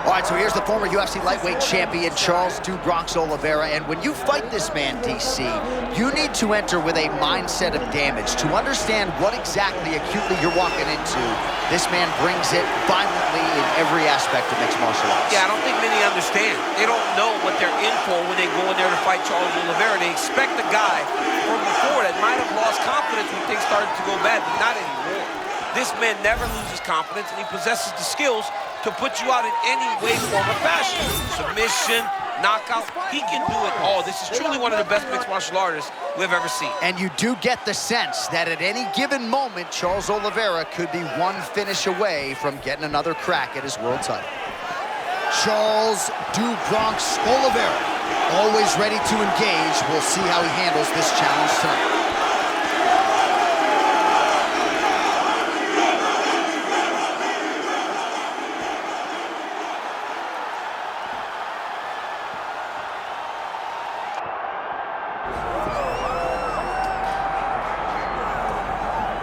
All right, so here's the former UFC lightweight champion, Charles Oliveira. And when you fight this man, DC, you need to enter with a mindset of damage to understand what exactly acutely you're walking into. This man brings it violently in every aspect of mixed martial arts. Yeah, I don't think many understand. They don't know what they're in for when they go in there to fight Charles Oliveira. They expect a guy from before that might have lost confidence when things started to go bad, but not anymore. This man never loses confidence, and he possesses the skills to put you out in any way, form, or fashion. Submission, knockout, he can do it all. This is truly one of the best mixed martial artists we've ever seen. And you do get the sense that at any given moment, Charles Oliveira could be one finish away from getting another crack at his world title. Charles Oliveira, always ready to engage. We'll see how he handles this challenge tonight.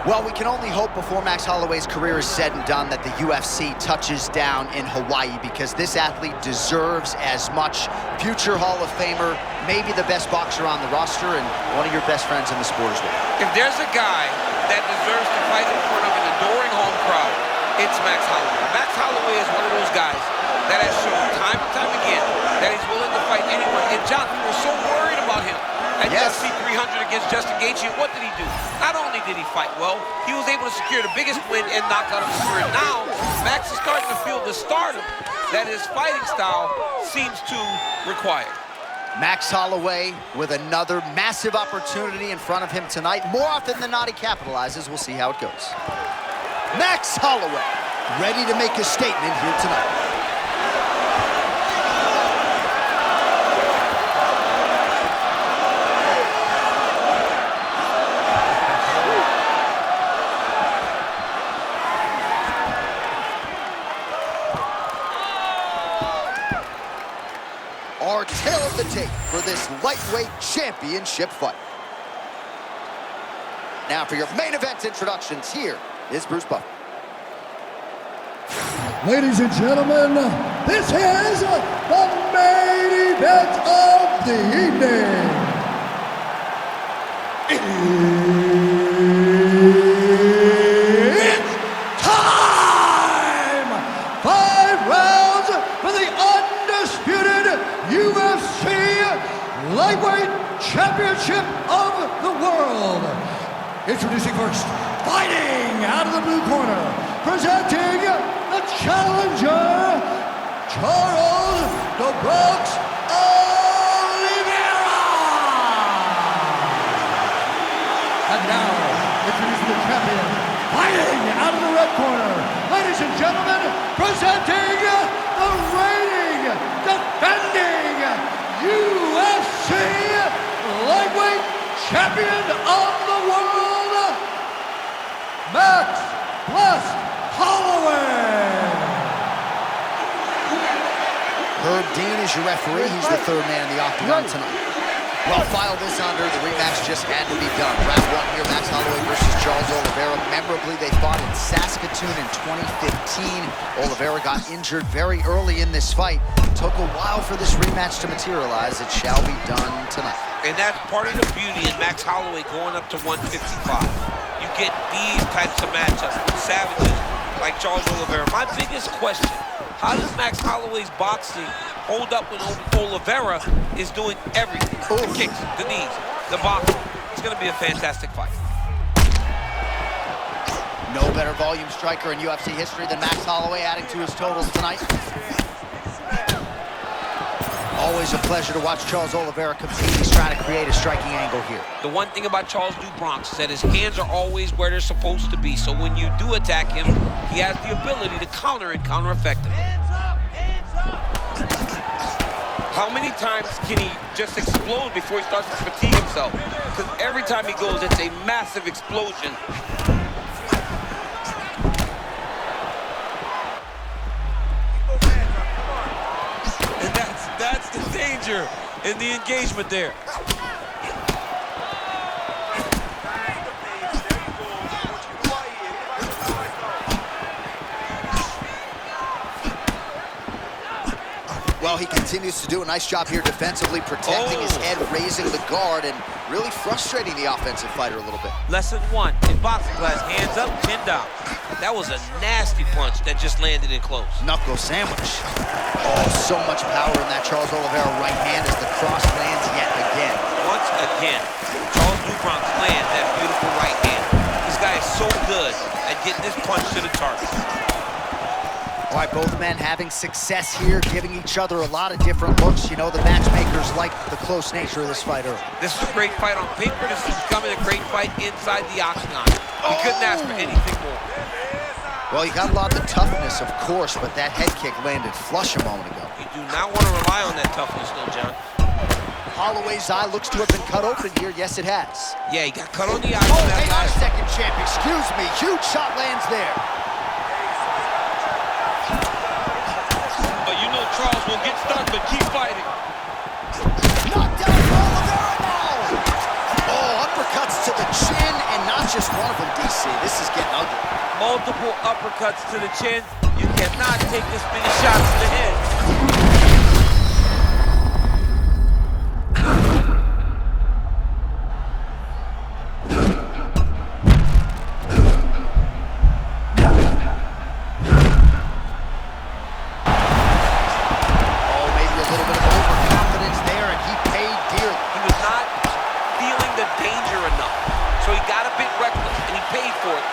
Well, we can only hope before Max Holloway's career is said and done that the UFC touches down in Hawaii, because this athlete deserves as much. Future Hall of Famer, maybe the best boxer on the roster, and one of your best friends in the sport as well. If there's a guy that deserves to fight in front of an adoring home crowd, it's Max Holloway. Max Holloway is one of those guys that has shown time and time again that he's willing to fight anyone. And John, we were so worried about him at UFC 300 against Justin Gaethje. What did he do? Not only did he fight well, he was able to secure the biggest win and knockout of his career. Now, Max is starting to feel the stardom that his fighting style seems to require. Max Holloway with another massive opportunity in front of him tonight. More often than not, he capitalizes. We'll see how it goes. Max Holloway, ready to make a statement here tonight. Our tail of the tape for this lightweight championship fight. Now for your main event introductions, here is Bruce Buffer. Ladies and gentlemen, this is the main event of the evening. It's time! 5 rounds for the undisputed UFC Lightweight Championship of the World. Introducing first, fighting out of the blue corner, presenting the challenger, Charles Oliveira. And now, introducing the champion, fighting out of the red corner, ladies and gentlemen, presenting the reigning, defending UFC Lightweight Champion of the World, Max Holloway. Herb Dean is your referee. He's the third man in the Octagon tonight. Well, file this under. The rematch just had to be done. Round 1 here, Max Holloway versus Charles Oliveira. Memorably, they fought in Saskatoon in 2015. Oliveira got injured very early in this fight. Took a while for this rematch to materialize. It shall be done tonight. And that's part of the beauty in Max Holloway going up to 155. You get these types of matchups with savages like Charles Oliveira. My biggest question, how does Max Holloway's boxing hold up when Oliveira is doing everything? The kicks, the knees, the boxing. It's going to be a fantastic fight. No better volume striker in UFC history than Max Holloway, adding to his totals tonight. Always a pleasure to watch Charles Oliveira compete. He's trying to create a striking angle here. The one thing about Charles is that his hands are always where they're supposed to be. So when you do attack him, he has the ability to counter and counter effectively. How many times can he just explode before he starts to fatigue himself? Because every time he goes, it's a massive explosion. And that's the danger in the engagement there. Well, he continues to do a nice job here defensively, protecting his head, raising the guard, and really frustrating the offensive fighter a little bit. Lesson 1 in boxing class, hands up, chin down. That was a nasty punch that just landed in close. Knuckle sandwich. Oh, so much power in that Charles Oliveira right hand as the cross lands yet again. Once again, Charles Bronx lands that beautiful right hand. This guy is so good at getting this punch to the target. All right, both men having success here, giving each other a lot of different looks. You know, the matchmakers like the close nature of this fight early. This is a great fight on paper. This is becoming a great fight inside the Octagon. We couldn't ask for anything more. Well, he got a lot of the toughness, of course, but that head kick landed flush a moment ago. You do not want to rely on that toughness, though, John. Holloway's eye looks to have been cut open here. Yes, it has. Yeah, he got cut on the eye. Oh, hang on a second, champ. Excuse me. Huge shot lands there. But you know Charles will get stuck, but keep fighting. Knocked down Oliveira now. Oh, uppercuts to the chin, and not just one of them, DC. This is getting ugly. Multiple uppercuts to the chin. You cannot take this many shots to the head.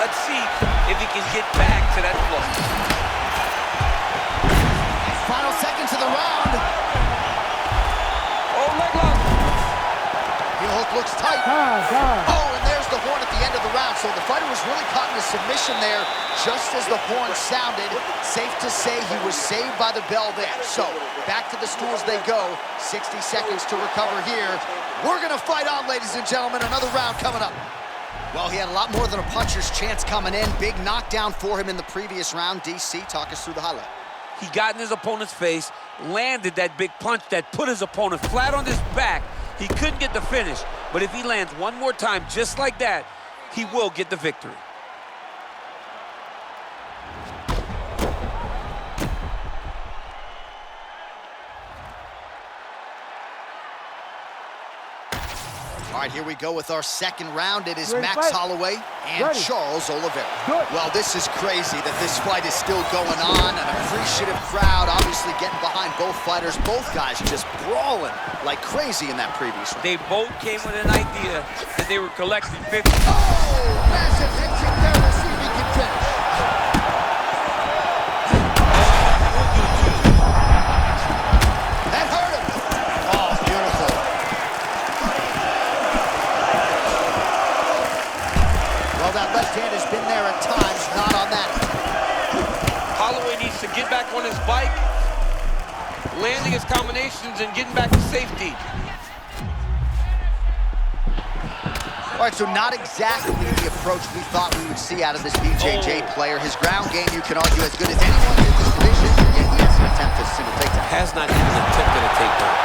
Let's see if he can get back to that floor. Final seconds of the round. Oh, leg lock. Heel hook looks tight. Oh, and there's the horn at the end of the round. So the fighter was really caught in a submission there just as the horn sounded. Safe to say he was saved by the bell there. So back to the stools they go. 60 seconds to recover here. We're going to fight on, ladies and gentlemen. Another round coming up. Well, he had a lot more than a puncher's chance coming in. Big knockdown for him in the previous round. DC, talk us through the highlight. He got in his opponent's face, landed that big punch that put his opponent flat on his back. He couldn't get the finish, but if he lands one more time just like that, he will get the victory. All right, here we go with our second round. It is Max Holloway and Charles Oliveira. Well, this is crazy that this fight is still going on. An appreciative crowd obviously getting behind both fighters. Both guys just brawling like crazy in that previous round. They both came with an idea that they were collecting 50. Oh, massive head kick there. Let's see if he can finish. That hurt him. Oh, beautiful. Well, that left hand has been there at times, not on that. Holloway needs to get back on his bike, landing his combinations and getting back to safety. All right, so not exactly the approach we thought we would see out of this BJJ player. His ground game, you can argue, as good as anyone in this division, yet he has an attempt at a single takedown. Has not even attempted a takedown.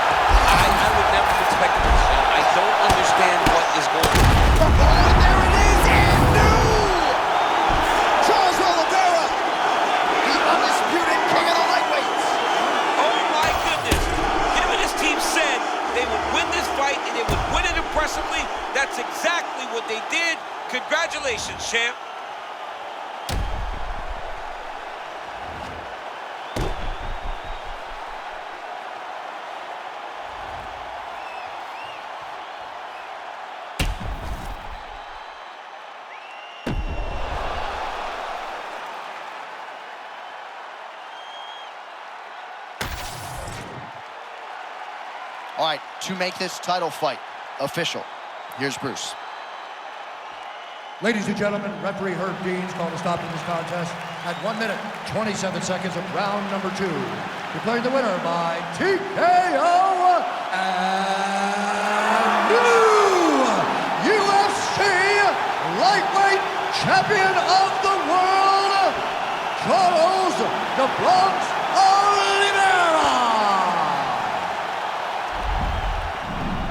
I would never expect it. I don't understand what is going on. Oh, and there it is, and no! Charles Oliveira, the undisputed king of the lightweights. Oh my goodness. Him and his team said they would win this fight and they would win it impressively. That's exactly what they did. Congratulations, champ. All right, to make this title fight official, here's Bruce. Ladies and gentlemen, referee Herb Dean's called a stop to this contest at 1 minute, 27 seconds of round number 2. Declaring the winner by TKO and new UFC lightweight champion of the world, Charles "The Bronx" Oliveira.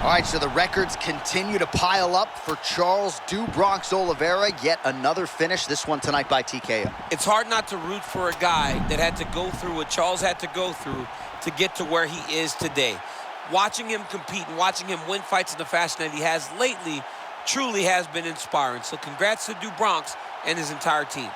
All right, so the records continue to pile up for Charles "Do Bronx" Oliveira. Yet another finish, this one tonight by TKO. It's hard not to root for a guy that had to go through what Charles had to go through to get to where he is today. Watching him compete and watching him win fights in the fashion that he has lately truly has been inspiring. So congrats to Du Bronx and his entire team.